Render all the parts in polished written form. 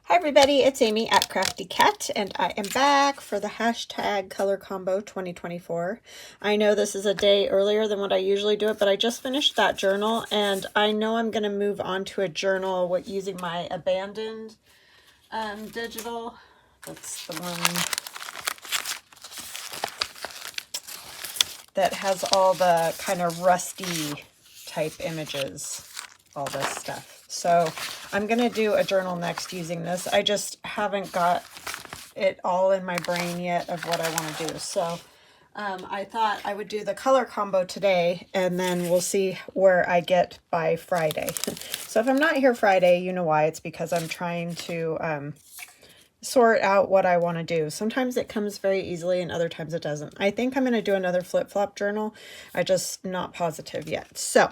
Hi everybody, it's Amy at Crafty Cat, and I am back for the hashtag color combo 2024. I know this is a day earlier than what I usually do it, but I just finished that journal, and I know I'm going to move on to a journal using my abandoned digital. That's the one that has all the kind of rusty type images, all this stuff. So I'm going to do a journal next using this. I just haven't got it all in my brain yet of what I want to do. So I thought I would do the color combo today, and then we'll see where I get by Friday. So if I'm not here Friday, you know why. It's because I'm trying to sort out what I want to do. Sometimes it comes very easily and other times it doesn't. I think I'm going to do another flip-flop journal. I'm just not positive yet. So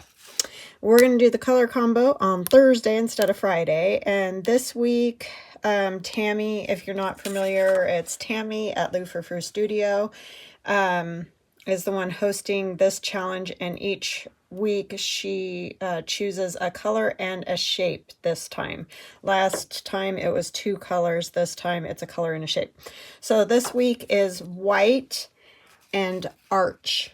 we're going to do the color combo on Thursday instead of Friday. And this week, Tammy, if you're not familiar, it's Tammy at Loufrou-frou Studio, is the one hosting this challenge. And each week she chooses a color and a shape this time. Last time it was 2 colors. This time it's a color and a shape. So this week is white and arch.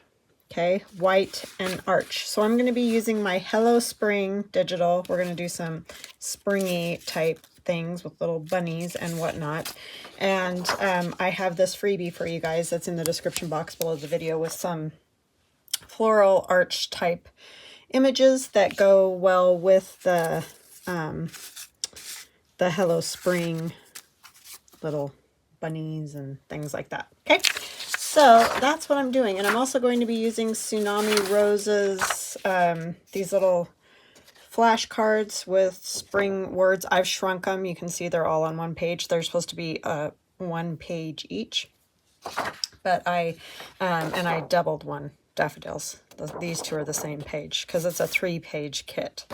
Okay, white and arch. So I'm going to be using my Hello Spring digital. We're going to do some springy type things with little bunnies and whatnot. And I have this freebie for you guys that's in the description box below the video with some floral arch type images that go well with the Hello Spring little bunnies and things like that. Okay. So that's what I'm doing. And I'm also going to be using TsunamiRose's, these little flashcards with spring words. I've shrunk them. You can see they're all on one page. They're supposed to be 1 page each. But I doubled one, daffodils. These 2 are the same page because it's a 3-page kit.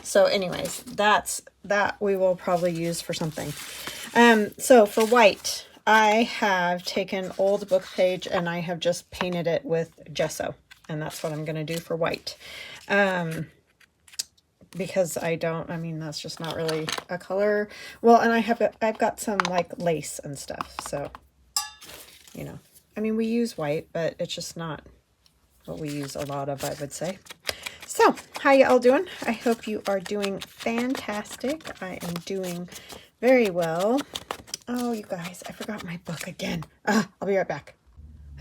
So anyways, that we will probably use for something. So for white, I have taken old book page and I have just painted it with gesso, and that's what I'm going to do for white. Because that's just not really a color. Well, and I've got some like lace and stuff. So, you know, we use white, but it's just not what we use a lot of, I would say. So how you all doing? I hope you are doing fantastic. I am doing very well. Oh, you guys, I forgot my book again. I'll be right back.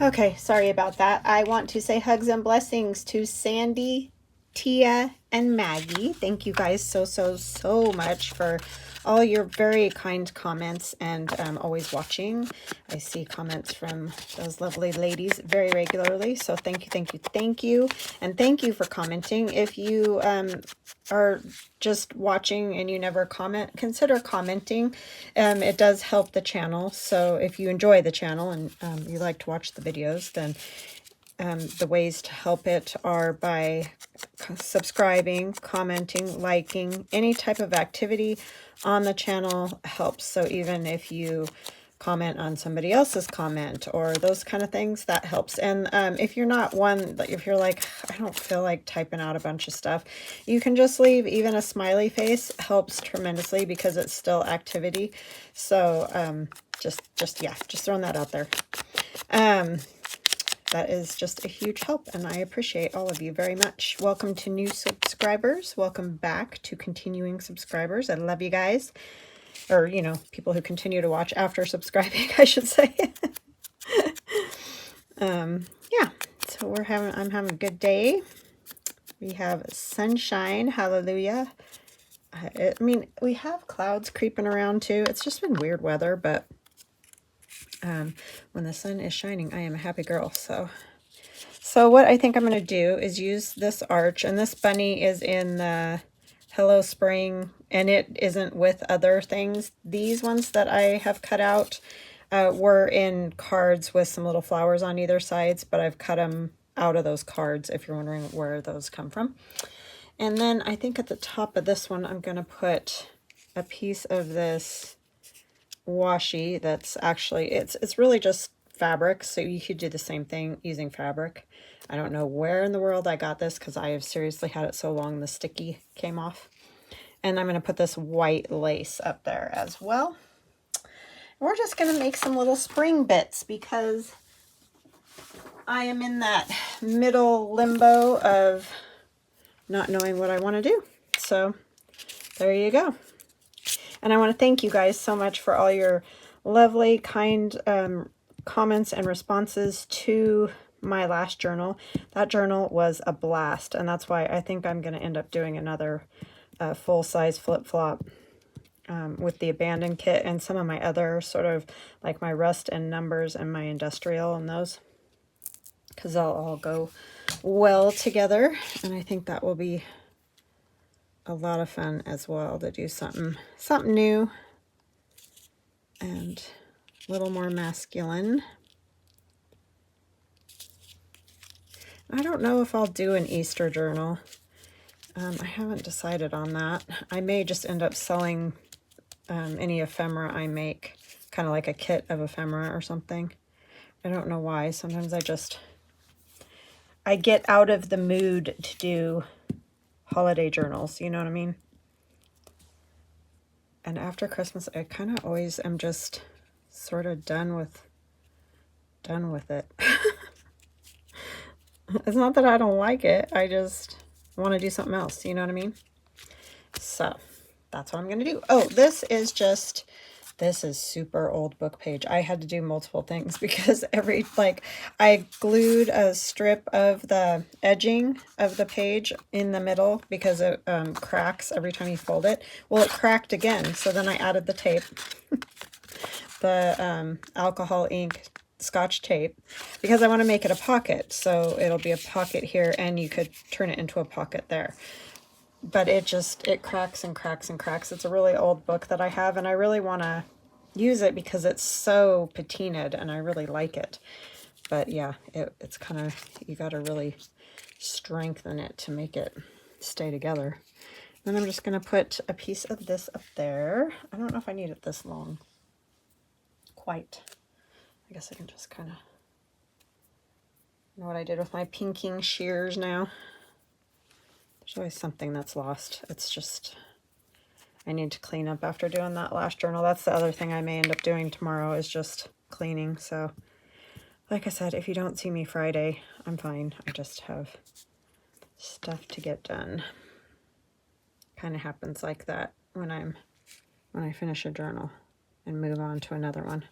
Okay, sorry about that. I want to say hugs and blessings to Sandy, Tia, and Maggie. Thank you guys so much for all your very kind comments and always watching. I see comments from those lovely ladies very regularly. So thank you. And thank you for commenting. If you are just watching and you never comment, consider commenting. It does help the channel. So if you enjoy the channel and you like to watch the videos, then the ways to help it are by subscribing, commenting, liking. Any type of activity on the channel helps. So even if you comment on somebody else's comment or those kind of things, that helps. And if you're not one, if you're like, I don't feel like typing out a bunch of stuff, you can just leave. Even a smiley face helps tremendously because it's still activity. So just throwing that out there. That is just a huge help, and I appreciate all of you very much. Welcome to new subscribers. Welcome back to continuing subscribers. I love you guys. Or, you know, people who continue to watch after subscribing, I should say. Yeah, so I'm having a good day. We have sunshine, hallelujah. We have clouds creeping around too. It's just been weird weather, but when the sun is shining, I am a happy girl. So what I think I'm going to do is use this arch, and this bunny is in the Hello Spring, and it isn't with other things. These ones that I have cut out were in cards with some little flowers on either sides, but I've cut them out of those cards if you're wondering where those come from. And then I think at the top of this one, I'm going to put a piece of this washi that's actually, it's really just fabric, so you could do the same thing using fabric. I don't know where in the world I got this because I have seriously had it so long the sticky came off. And I'm going to put this white lace up there as well. We're just going to make some little spring bits because I am in that middle limbo of not knowing what I want to do. So there you go. And I want to thank you guys so much for all your lovely, kind comments and responses to my last journal. That journal was a blast, and that's why I think I'm going to end up doing another full-size flip-flop with the abandoned kit and some of my other sort of like my rust and numbers and my industrial and those, because they'll all go well together. And I think that will be a lot of fun as well to do something new and a little more masculine. I don't know if I'll do an Easter journal. I haven't decided on that. I may just end up selling any ephemera I make, kind of like a kit of ephemera or something. I don't know why. Sometimes I get out of the mood to do holiday journals, you know what I mean? And after Christmas, I kind of always am just sort of done with it. It's not that I don't like it. I just want to do something else, you know what I mean? So that's what I'm going to do. Oh, this is super old book page. I had to do multiple things because I glued a strip of the edging of the page in the middle because it cracks every time you fold it. Well, it cracked again. So then I added the tape, the alcohol ink Scotch tape, because I want to make it a pocket. So it'll be a pocket here and you could turn it into a pocket there. But it cracks and cracks and cracks. It's a really old book that I have, and I really want to use it because it's so patinaed and I really like it. But yeah, it's kind of, you got to really strengthen it to make it stay together. Then I'm just going to put a piece of this up there. I don't know if I need it this long. Quite. I guess I can just kind of, you know what I did with my pinking shears now? There's always something that's lost. It's just, I need to clean up after doing that last journal. That's the other thing I may end up doing tomorrow, is just cleaning. So like I said, if you don't see me Friday, I'm fine. I just have stuff to get done. Kind of happens like that when I finish a journal and move on to another one.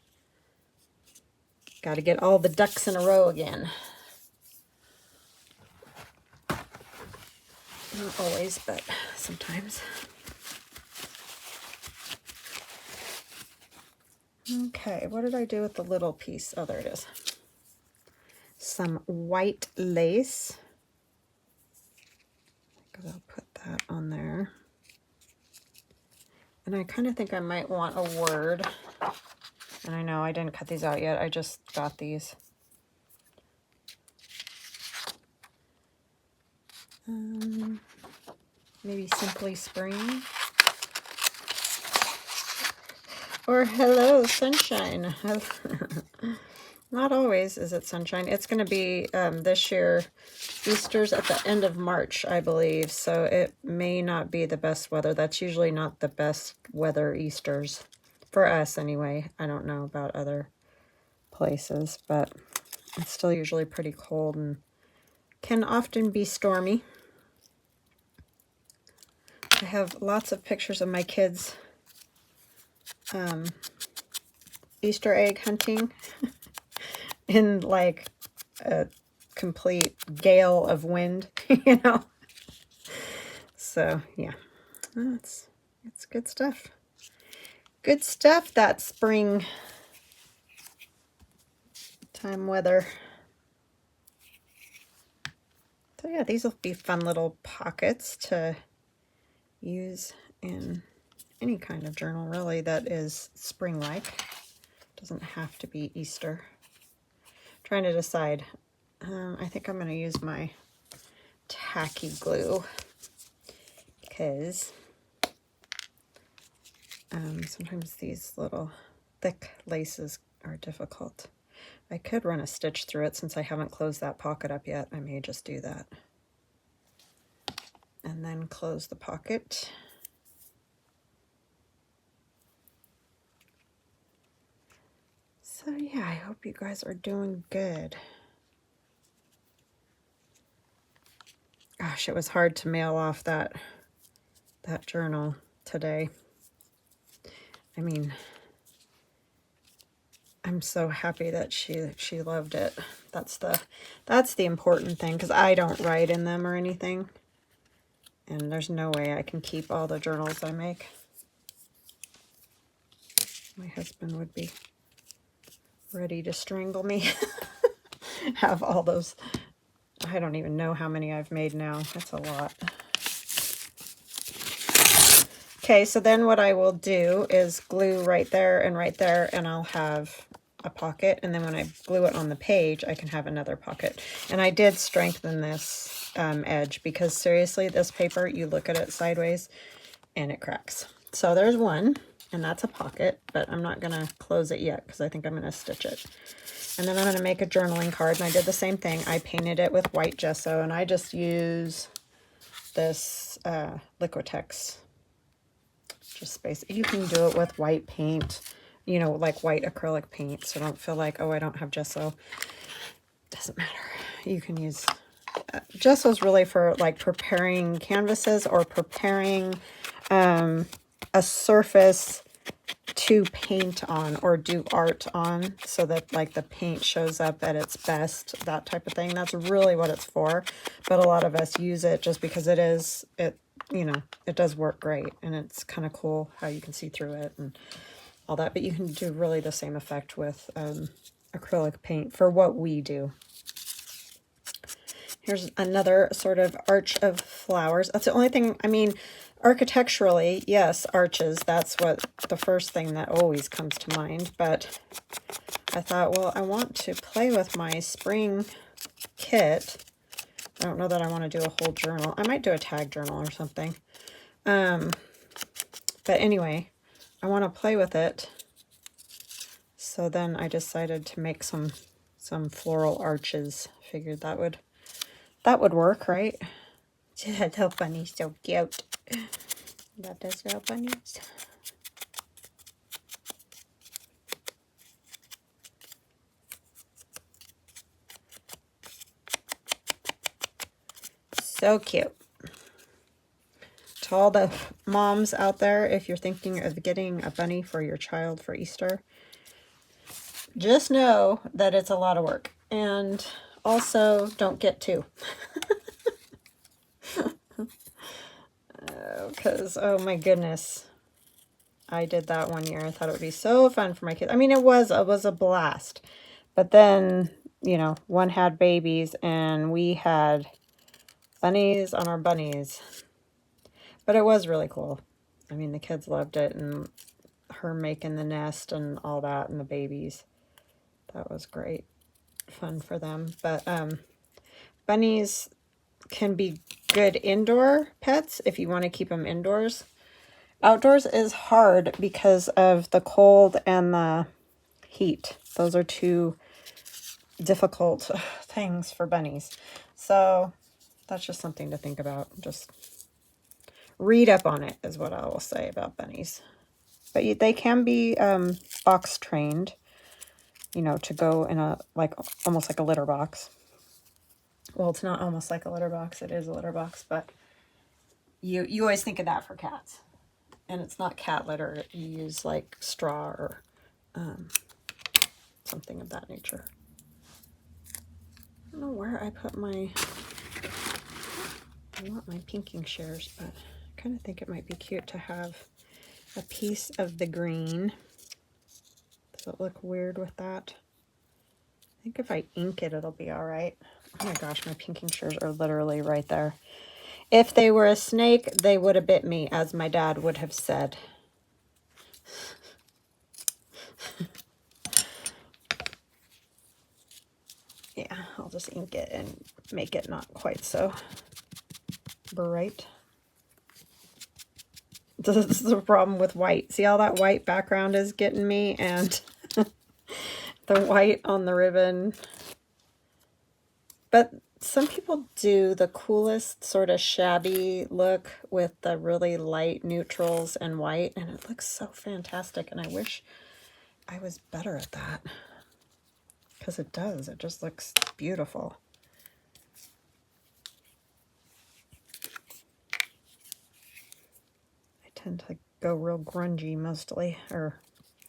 Got to get all the ducks in a row again. Not always, but sometimes. Okay, what did I do with the little piece? Oh, there it is. Some white lace. I'll put that on there. And I kind of think I might want a word. And I know I didn't cut these out yet. I just got these. Maybe Simply Spring. Or Hello Sunshine. Not always is it sunshine. It's going to be this year, Easter's at the end of March, I believe. So it may not be the best weather. That's usually not the best weather Easters. For us anyway. I don't know about other places, but it's still usually pretty cold and can often be stormy. I have lots of pictures of my kids Easter egg hunting in like a complete gale of wind, you know. So yeah, it's good stuff. Good stuff, that spring time weather. So yeah, these will be fun little pockets to use in any kind of journal really that is spring-like. Doesn't have to be Easter. Trying to decide. I think I'm going to use my tacky glue because sometimes these little thick laces are difficult. I could run a stitch through it since I haven't closed that pocket up yet. I may just do that. And then close the pocket. So yeah, I hope you guys are doing good. Gosh, it was hard to mail off that journal today. I mean, I'm so happy that she loved it. That's the important thing, because I don't write in them or anything. And there's no way I can keep all the journals I make. My husband would be ready to strangle me. Have all those. I don't even know how many I've made now. That's a lot. Okay, so then what I will do is glue right there, and I'll have a pocket. And then when I glue it on the page, I can have another pocket. And I did strengthen this edge, because seriously, this paper, you look at it sideways and it cracks. So there's one, and that's a pocket, but I'm not going to close it yet because I think I'm going to stitch it. And then I'm going to make a journaling card, and I did the same thing. I painted it with white gesso, and I just use this Liquitex. Just you can do it with white paint, you know, like white acrylic paint, so don't feel like, oh, I don't have gesso. Doesn't matter. You can use gesso is really for like preparing canvases or preparing a surface to paint on or do art on, so that like the paint shows up at its best, that type of thing. That's really what it's for. But a lot of us use it just because you know, it does work great, and it's kind of cool how you can see through it and all that. But you can do really the same effect with acrylic paint for what we do. Here's another sort of arch of flowers. That's the only thing, I mean, architecturally, yes, arches, that's what the first thing that always comes to mind. But I thought, well, I want to play with my spring kit. I don't know that I want to do a whole journal. I might do a tag journal or something. But anyway, I want to play with it. So then I decided to make some floral arches. Figured that would work, right? That little bunny's so cute. That does little bunnies. So cute. To all the moms out there, if you're thinking of getting a bunny for your child for Easter, just know that it's a lot of work. And also, don't get two. Because, oh my goodness, I did that one year. I thought it would be so fun for my kids. I mean, it was a blast. But then, you know, one had babies, and we had bunnies on our bunnies. But it was really cool. I mean, the kids loved it, and her making the nest and all that, and the babies. That was great. Fun for them. But bunnies can be good indoor pets if you want to keep them indoors. Outdoors is hard because of the cold and the heat. Those are two difficult things for bunnies. So that's just something to think about. Just read up on it is what I will say about bunnies. But they can be box trained, you know, to go in a, like, almost like a litter box. Well, it's not almost like a litter box. It is a litter box, but you always think of that for cats. And it's not cat litter. You use like straw or something of that nature. I don't know where I put I want my pinking shears, but I kind of think it might be cute to have a piece of the green. Does it look weird with that? I think if I ink it, it'll be all right. Oh my gosh, my pinking shears are literally right there. If they were a snake, they would have bit me, as my dad would have said. Yeah, I'll just ink it and make it not quite so bright. This is the problem with white. See how that white background is getting me, and the white on the ribbon. But some people do the coolest sort of shabby look with the really light neutrals and white, and it looks so fantastic, and I wish I was better at that. because it does. It just looks beautiful. I tend to go real grungy mostly, or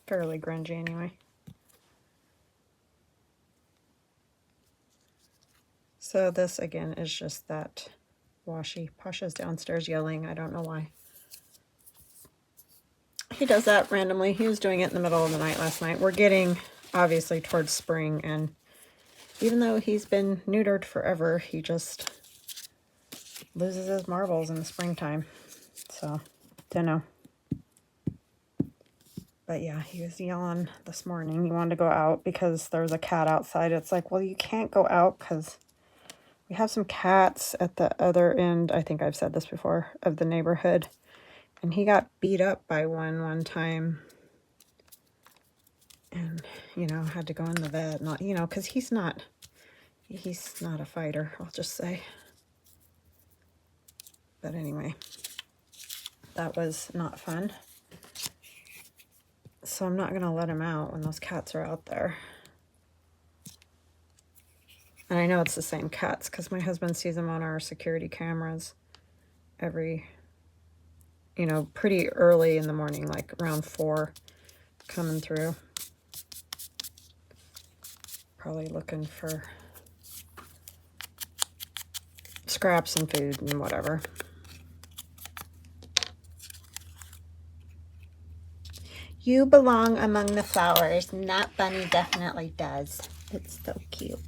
fairly grungy anyway. So this again is just that washi. Pasha's downstairs yelling. I don't know why. He does that randomly. He was doing it in the middle of the night last night. We're getting, obviously, towards spring, and even though he's been neutered forever, he just loses his marbles in the springtime. So, don't know. But yeah, he was yelling this morning. He wanted to go out because there's a cat outside. It's like, well, you can't go out because we have some cats at the other end, I think I've said this before, of the neighborhood. And he got beat up by one time. And, you know, had to go in the vet. Not, you know, because he's not a fighter, I'll just say. But anyway, that was not fun. So I'm not going to let him out when those cats are out there. And I know it's the same cats because my husband sees them on our security cameras every, you know, pretty early in the morning, like around 4, coming through. Probably looking for scraps and food and whatever. You belong among the flowers, and that bunny definitely does. It's so cute.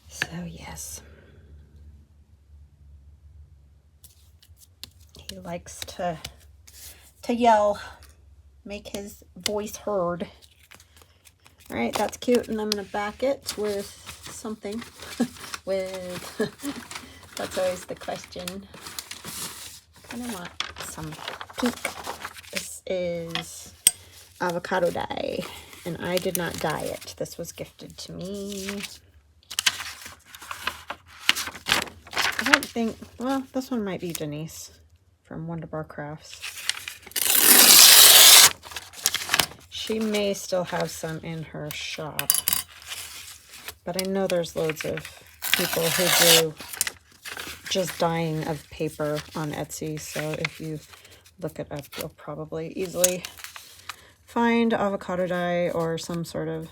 So yes. He likes to yell, make his voice heard. All right, that's cute, and I'm going to back it with something. That's always the question. I kind of want some pink. This is avocado dye, and I did not dye it. This was gifted to me. I don't think, well, this one might be Denise from Wonderbar Crafts. She may still have some in her shop, but I know there's loads of people who do just dyeing of paper on Etsy, so if you look it up, you'll probably easily find avocado dye or some sort of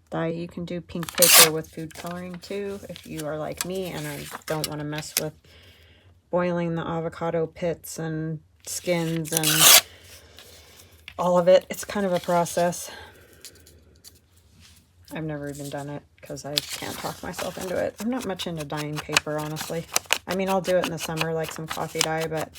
dye. You can do pink paper with food coloring too, if you are like me and I don't want to mess with boiling the avocado pits and skins and all of it. It's kind of a process. I've never even done it because I can't talk myself into it. I'm not much into dyeing paper, honestly. I mean, I'll do it in the summer, like some coffee dye, but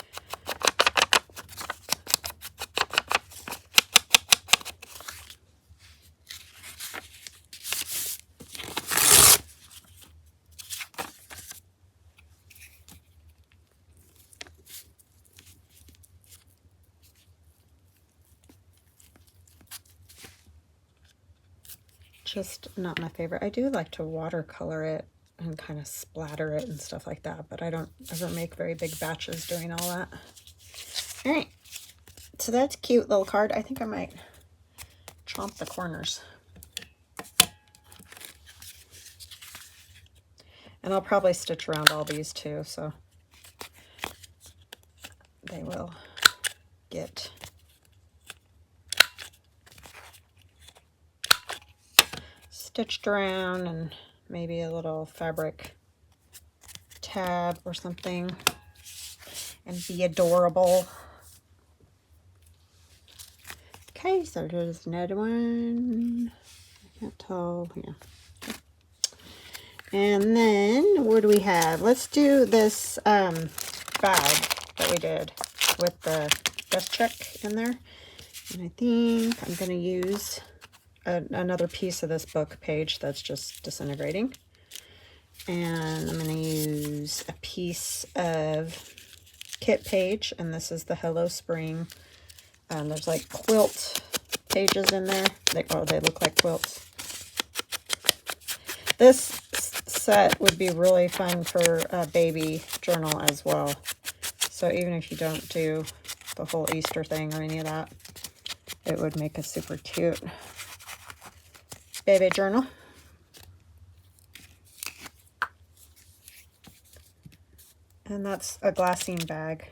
just not my favorite. I do like to watercolor it and kind of splatter it and stuff like that, but I don't ever make very big batches doing all that. All right, so that's a cute little card. I think I might chomp the corners. And I'll probably stitch around all these too, so they will get stitched around, and maybe a little fabric tab or something, and be adorable. Okay, so there's another one. I can't tell. Yeah. And then what do we have? Let's do this bag that we did with the dust check in there. And I think I'm going to use another piece of this book page that's just disintegrating. And I'm going to use a piece of kit page, and this is the Hello Spring. There's like quilt pages in there. They look like quilts. This set would be really fun for a baby journal as well. So even if you don't do the whole Easter thing or any of that, it would make a super cute baby journal. And that's a glassine bag.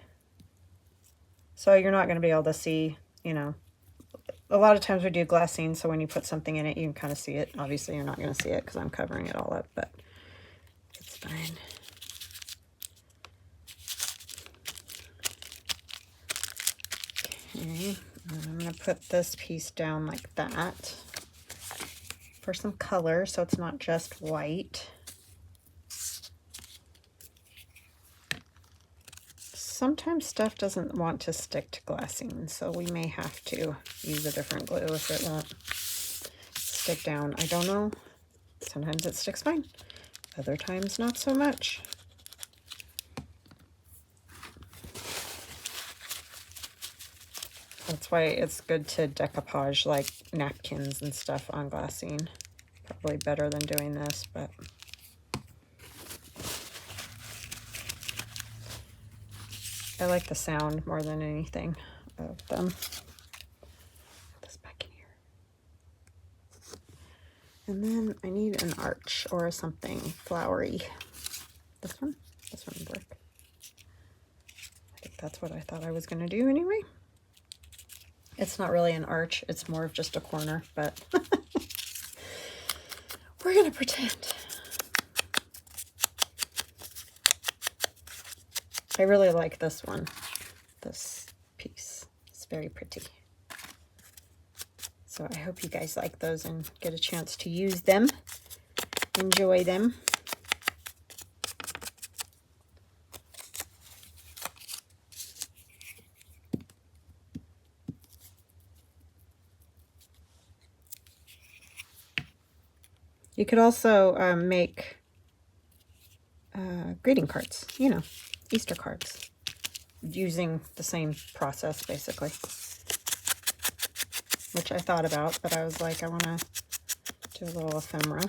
So you're not going to be able to see, you know, a lot of times we do glassine, so when you put something in it, you can kind of see it. Obviously, you're not going to see it because I'm covering it all up, but it's fine. Okay, I'm going to put this piece down like that for some color, so it's not just white. Sometimes stuff doesn't want to stick to glassine, so we may have to use a different glue if it won't stick down. I don't know. Sometimes it sticks fine. Other times not so much. That's why it's good to decoupage like napkins and stuff on glassine. Probably better than doing this, but... I like the sound more than anything of them. Put this back in here. And then I need an arch or something flowery. This one would work. I think that's what I thought I was going to do anyway. It's not really an arch, it's more of just a corner, but we're going to pretend. I really like this one, this piece. It's very pretty. So I hope you guys like those and get a chance to use them, enjoy them. You could also make greeting cards, you know, Easter cards, using the same process basically, which I thought about, but I was like, I want to do a little ephemera.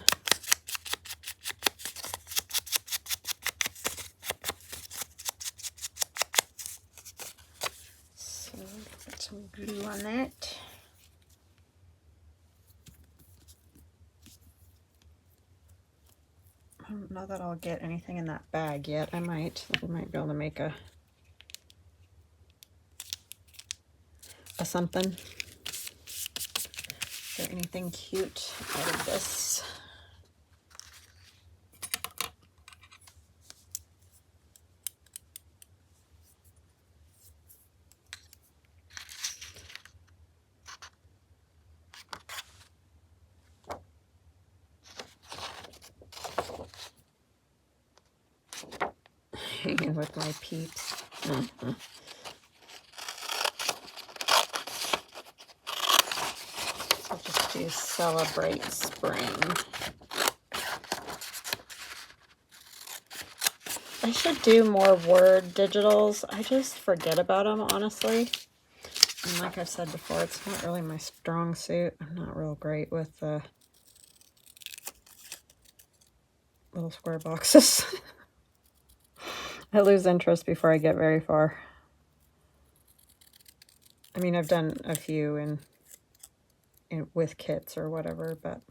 So put some glue on that. I don't know that I'll get anything in that bag yet. I might be able to make a something. Is there anything cute out of this? Hanging with my peeps. Mm-hmm. I'll just do Celebrate Spring. I should do more word digitals. I just forget about them, honestly. And like I've said before, it's not really my strong suit. I'm not real great with the little square boxes. I lose interest before I get very far. I mean, I've done a few in with kits or whatever, but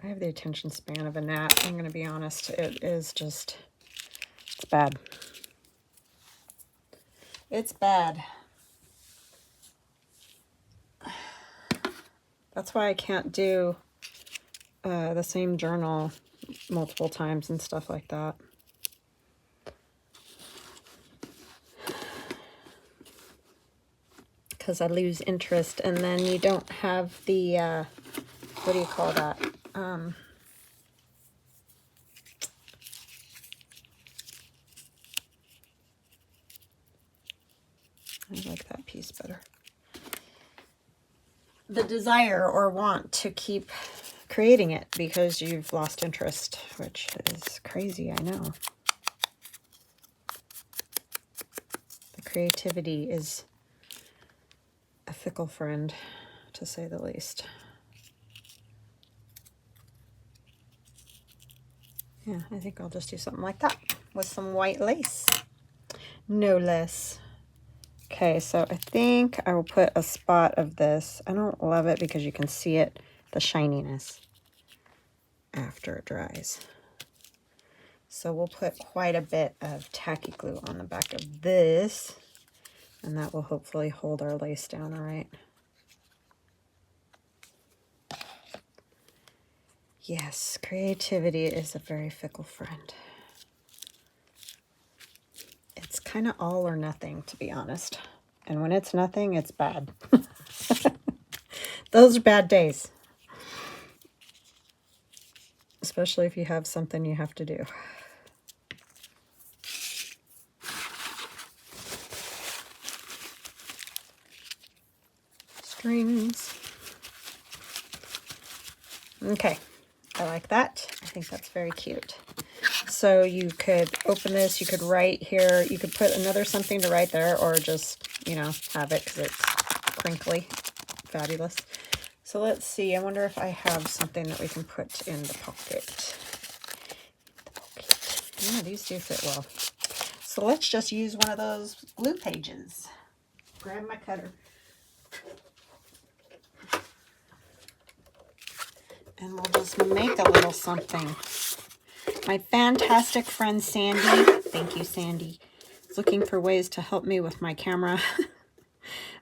I have the attention span of a gnat. I'm going to be honest. It is just, it's bad. It's bad. That's why I can't do the same journal multiple times and stuff like that. Because I lose interest, and then you don't have the, what do you call that? I like that piece better. The desire or want to keep creating it because you've lost interest, which is crazy, I know. The creativity is a fickle friend, to say the least. Yeah, I think I'll just do something like that with some white lace. No less. Okay, so I think I will put a spot of this. I don't love it because you can see it, the shininess, after it dries. So we'll put quite a bit of tacky glue on the back of this, and that will hopefully hold our lace down all right. Yes, creativity is a very fickle friend. It's kind of all or nothing, to be honest. And when it's nothing, it's bad. Those are bad days. Especially if you have something you have to do. Strings. Okay, I like that. I think that's very cute. So you could open this, you could write here, you could put another something to write there, or just, you know, have it because it's crinkly. Fabulous. So let's see, I wonder if I have something that we can put in the pocket. Yeah, these do fit well. So let's just use one of those glue pages. Grab my cutter. And we'll just make a little something. My fantastic friend Sandy, thank you Sandy, is looking for ways to help me with my camera.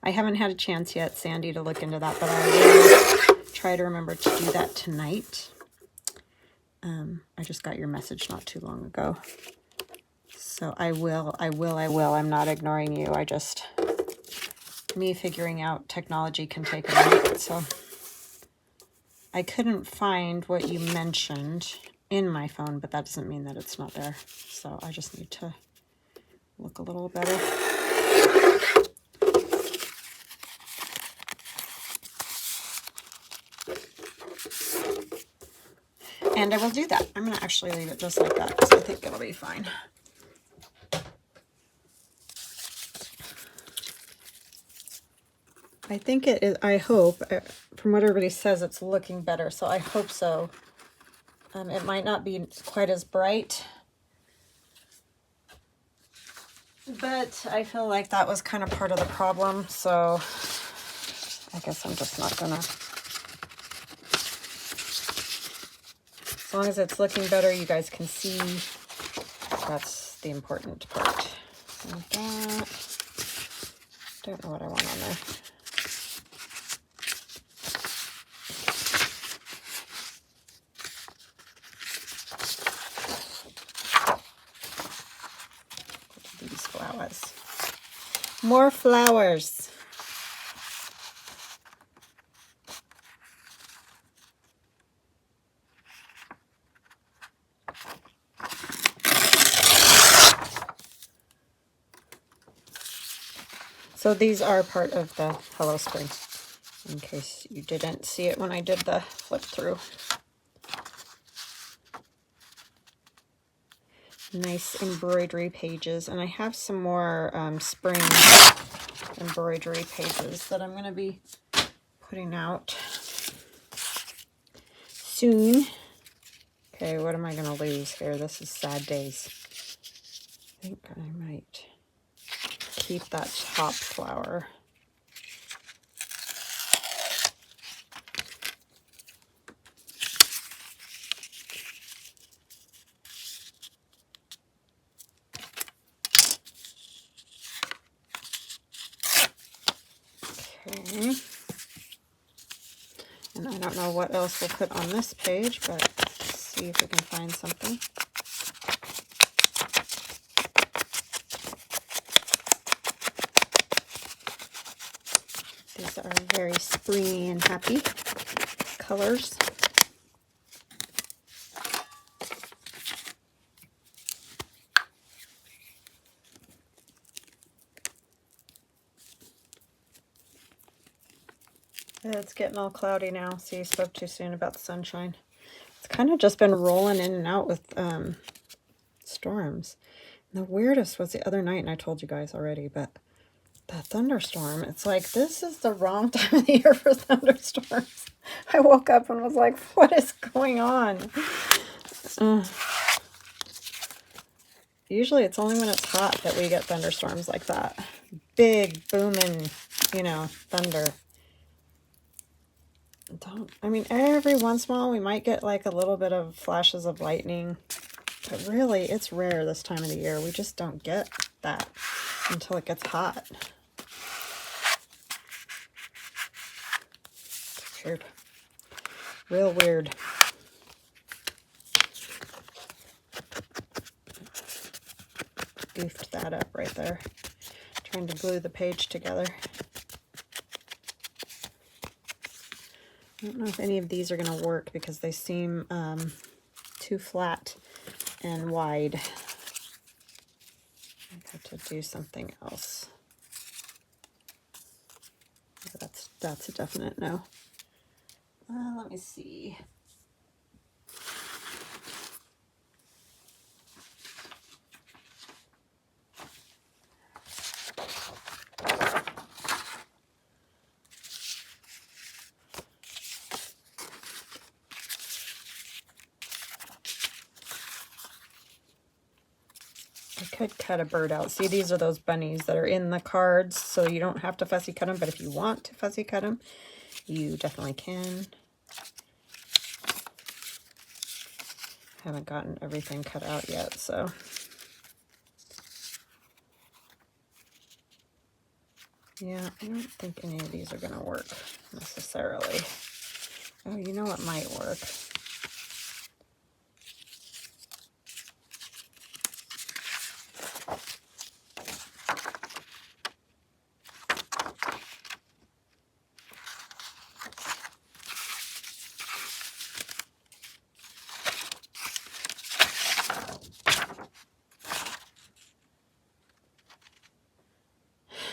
I haven't had a chance yet, Sandy, to look into that, but I will try to remember to do that tonight. I just got your message not too long ago. So I will. I'm not ignoring you. Me figuring out technology can take a minute. So I couldn't find what you mentioned in my phone, but that doesn't mean that it's not there. So I just need to look a little better. And I will do that. I'm going to actually leave it just like that because I think it'll be fine. I think it is, I hope, from what everybody says, it's looking better. So I hope so. It might not be quite as bright, but I feel like that was kind of part of the problem. So I guess I'm just not gonna. As long as it's looking better, you guys can see. That's the important part. Like that. Don't know what I want on there. These flowers. More flowers. So these are part of the Hello Spring, in case you didn't see it when I did the flip through. Nice embroidery pages, and I have some more spring embroidery pages that I'm going to be putting out soon. Okay, what am I going to lose here? This is sad days. I think I might keep that top flower. Okay. And I don't know what else we'll put on this page, but let's see if we can find something. These are very springy and happy colors. It's getting all cloudy now. See, I spoke too soon about the sunshine. It's kind of just been rolling in and out with storms. And the weirdest was the other night, and I told you guys already, but that thunderstorm, it's like, this is the wrong time of the year for thunderstorms. I woke up and was like, what is going on? Usually it's only when it's hot that we get thunderstorms like that. Big booming, you know, thunder. I mean, every once in a while we might get like a little bit of flashes of lightning, but really it's rare this time of the year. We just don't get that until it gets hot. It's weird. Real weird. Goofed that up right there. Trying to glue the page together. I don't know if any of these are going to work because they seem too flat and wide. I have to do something else. That's a definite no. Let me see. I could cut a bird out. See, these are those bunnies that are in the cards, so you don't have to fussy cut them, but if you want to fussy cut them, you definitely can. Haven't gotten everything cut out yet, so. Yeah, I don't think any of these are going to work necessarily. Oh, you know what might work?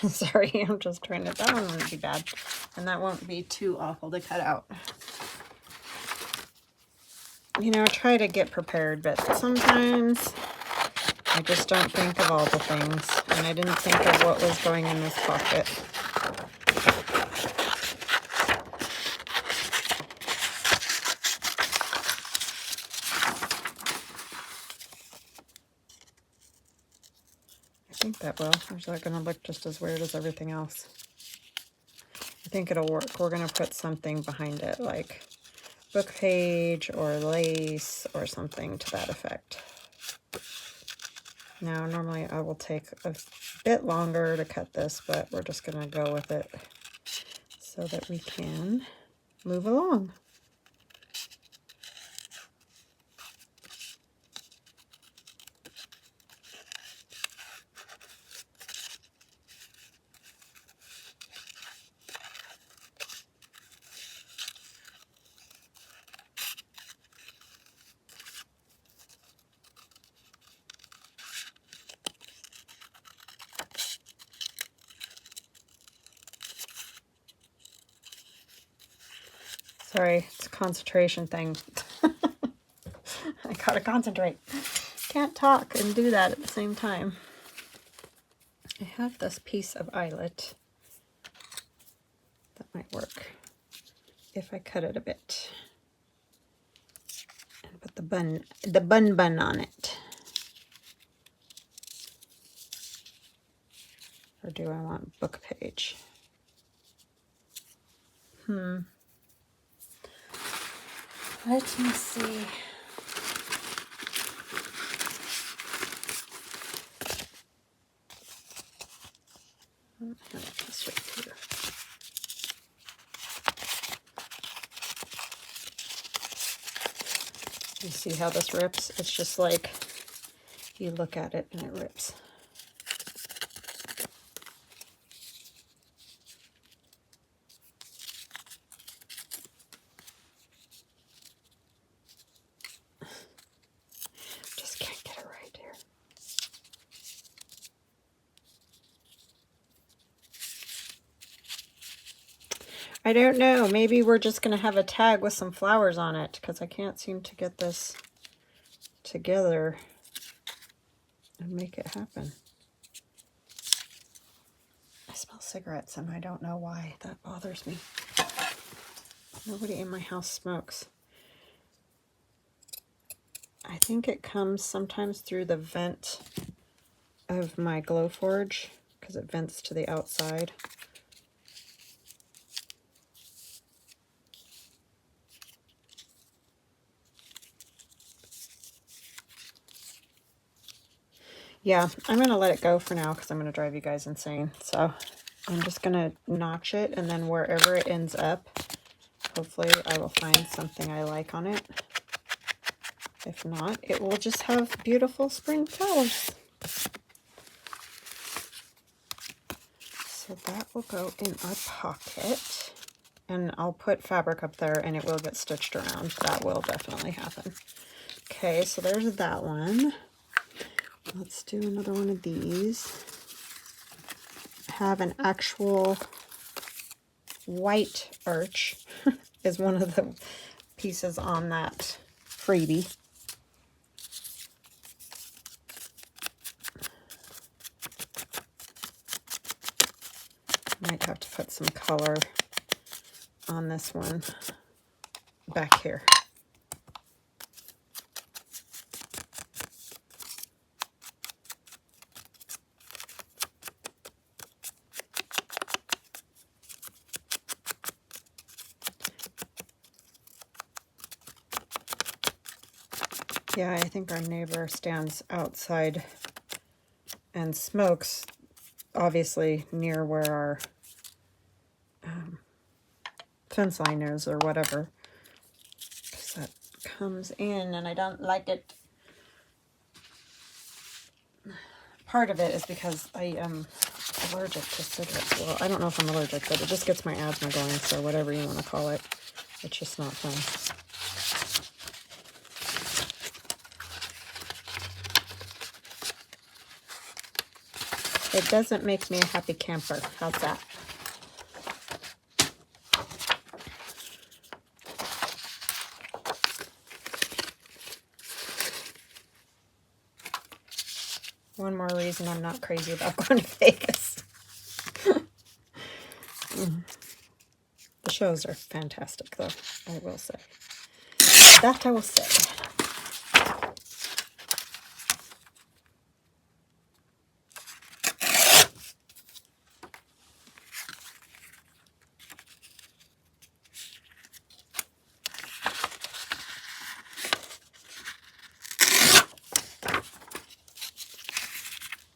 Sorry, I'm just trying to, that one wouldn't be bad. And that won't be too awful to cut out. You know, try to get prepared, but sometimes I just don't think of all the things. And I didn't think of what was going in this pocket. I think that will. Or is that going to look just as weird as everything else? I think it'll work. We're going to put something behind it, like book page or lace or something to that effect. Now, normally I will take a bit longer to cut this, but we're just going to go with it so that we can move along. Sorry, it's a concentration thing. I gotta concentrate. Can't talk and do that at the same time. I have this piece of eyelet that might work if I cut it a bit and put the bun on it. Or do I want book page? Let me see. I have this right here. You see how this rips? It's just like you look at it and it rips. Just can't get it right here. I don't know. Maybe we're just going to have a tag with some flowers on it because I can't seem to get this together and make it happen. I smell cigarettes and I don't know why. That bothers me. Nobody in my house smokes. I think it comes sometimes through the vent of my Glowforge because it vents to the outside. Yeah, I'm going to let it go for now because I'm going to drive you guys insane. So I'm just going to notch it, and then wherever it ends up, hopefully I will find something I like on it. If not, it will just have beautiful spring flowers. So that will go in our pocket. And I'll put fabric up there and it will get stitched around. That will definitely happen. Okay, so there's that one. Let's do another one of these. I have an actual white arch is one of the pieces on that freebie. Might have to put some color on this one back here. Yeah, I think our neighbor stands outside and smokes, obviously near where our fence line is or whatever, because that comes in and I don't like it. Part of it is because I am allergic to cigarettes. Well, I don't know if I'm allergic, but it just gets my asthma going, so whatever you want to call it. It's just not fun. It doesn't make me a happy camper. How's that? One more reason I'm not crazy about going to Vegas. The shows are fantastic, though, I will say. That I will say.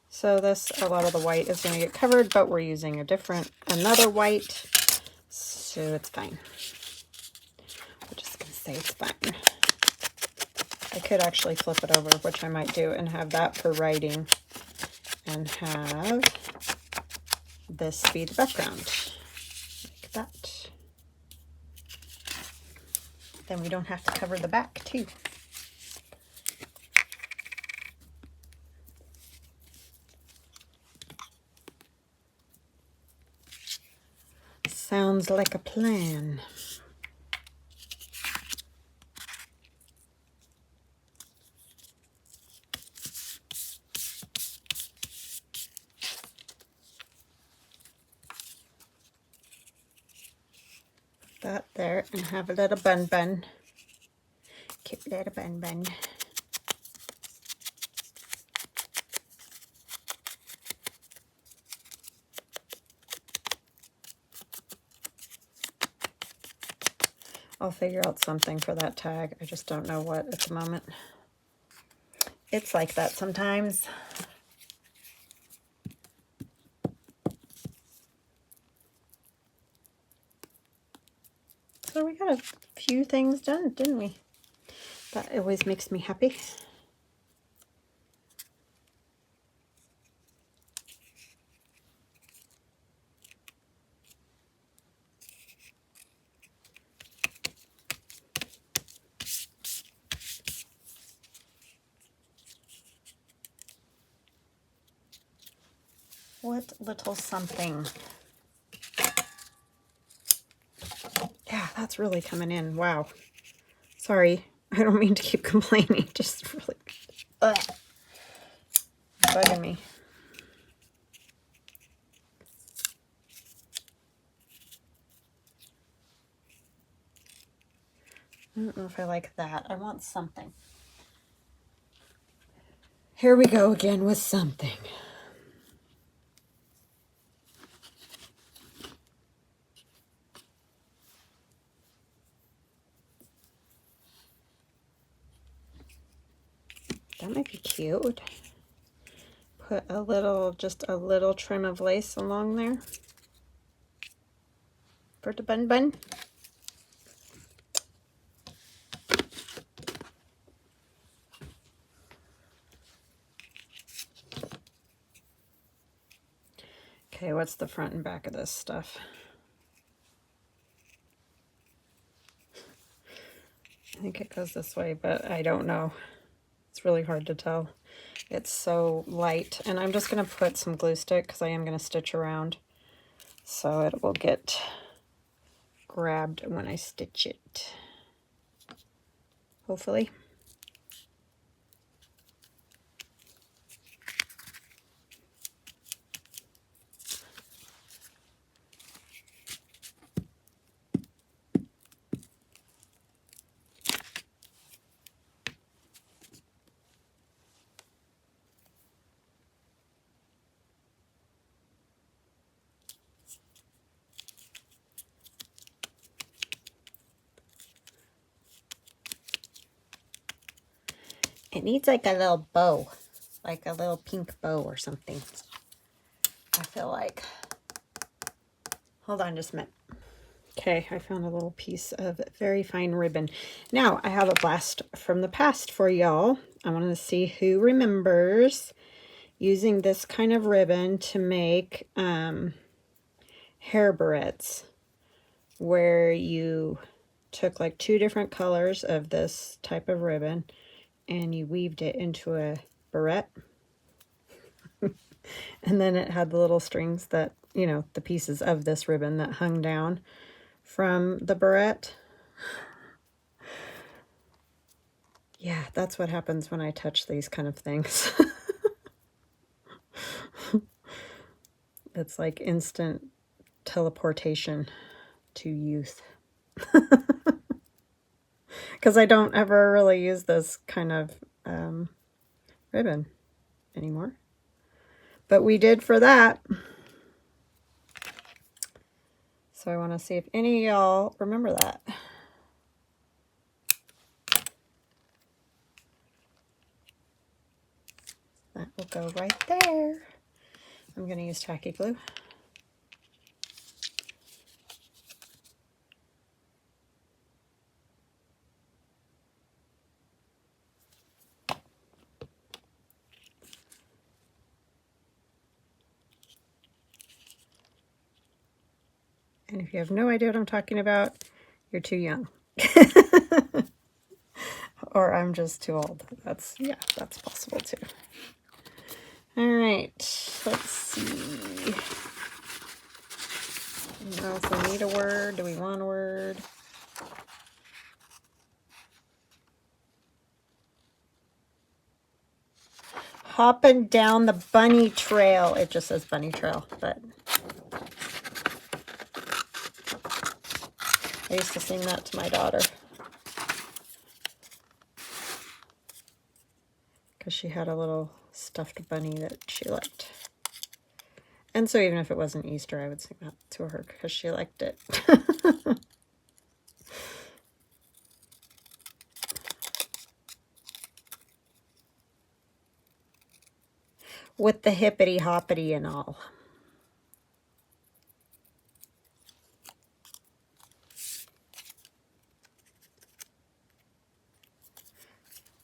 So this, a lot of the white is going to get covered, but we're using another white, so it's fine. We're just going to say it's fine. I could actually flip it over, which I might do, and have that for writing, and have this be the background, like that. Then we don't have to cover the back, too. Sounds like a plan. Put that there and have a little bun. Cute little bun. I'll figure out something for that tag. I just don't know what at the moment. It's like that sometimes. So we got a few things done, didn't we? That always makes me happy. What little something. Yeah, that's really coming in. Wow. Sorry. I don't mean to keep complaining. Just really bugging me. I don't know if I like that. I want something. Here we go again with something. That might be cute. Put a little, just a little trim of lace along there for the bun bun. Okay, what's the front and back of this stuff? I think it goes this way, but I don't know. It's really hard to tell. It's so light. And I'm just going to put some glue stick because I am going to stitch around so it will get grabbed when I stitch it. Hopefully. It needs like a little bow, like a little pink bow or something. I feel like. Hold on just a minute. Okay, I found a little piece of very fine ribbon. Now, I have a blast from the past for y'all. I want to see who remembers using this kind of ribbon to make hair barrettes, where you took like 2 different colors of this type of ribbon and you weaved it into a barrette. And then it had the little strings that, you know, the pieces of this ribbon that hung down from the barrette. Yeah, that's what happens when I touch these kind of things. It's like instant teleportation to youth. Because I don't ever really use this kind of ribbon anymore. But we did for that. So I want to see if any of y'all remember that. That will go right there. I'm going to use tacky glue. And if you have no idea what I'm talking about, you're too young. Or I'm just too old. That's possible too. All right, let's see. Now, if we need a word, do we want a word? Hopping down the bunny trail. It just says bunny trail, but I used to sing that to my daughter because she had a little stuffed bunny that she liked. And so even if it wasn't Easter, I would sing that to her because she liked it. With the hippity hoppity and all.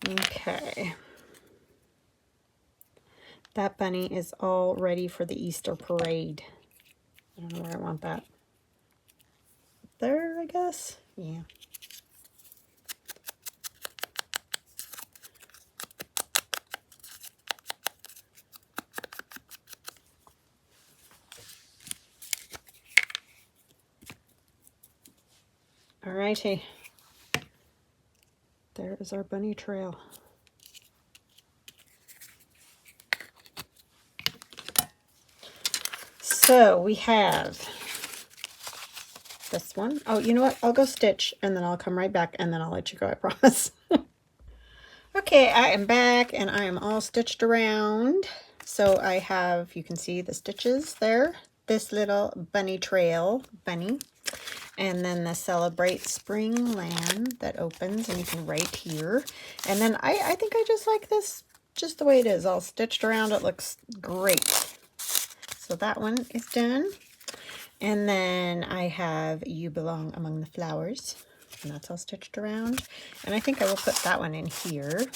Okay. That bunny is all ready for the Easter parade. I don't know where I want that. There, I guess. Yeah. Alrighty. There is our bunny trail. So we have this one. Oh, you know what? I'll go stitch and then I'll come right back and then I'll let you go, I promise. Okay. Okay, I am back and I am all stitched around. So I have, you can see the stitches there, this little bunny trail bunny, and then the Celebrate Spring Land that opens, and you can write here. And then I think I just like this just the way it is, all stitched around. It looks great. So that one is done. And then I have You Belong Among the Flowers, and that's all stitched around. And I think I will put that one in here.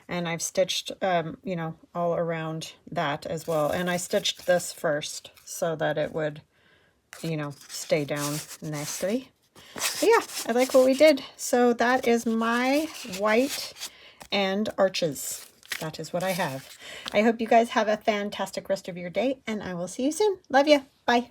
And I've stitched, you know, all around that as well. And I stitched this first so that it would, you know, stay down nicely. But yeah, I like what we did. So that is my white and arches. That is what I have. I hope you guys have a fantastic rest of your day, and I will see you soon. Love you. Bye.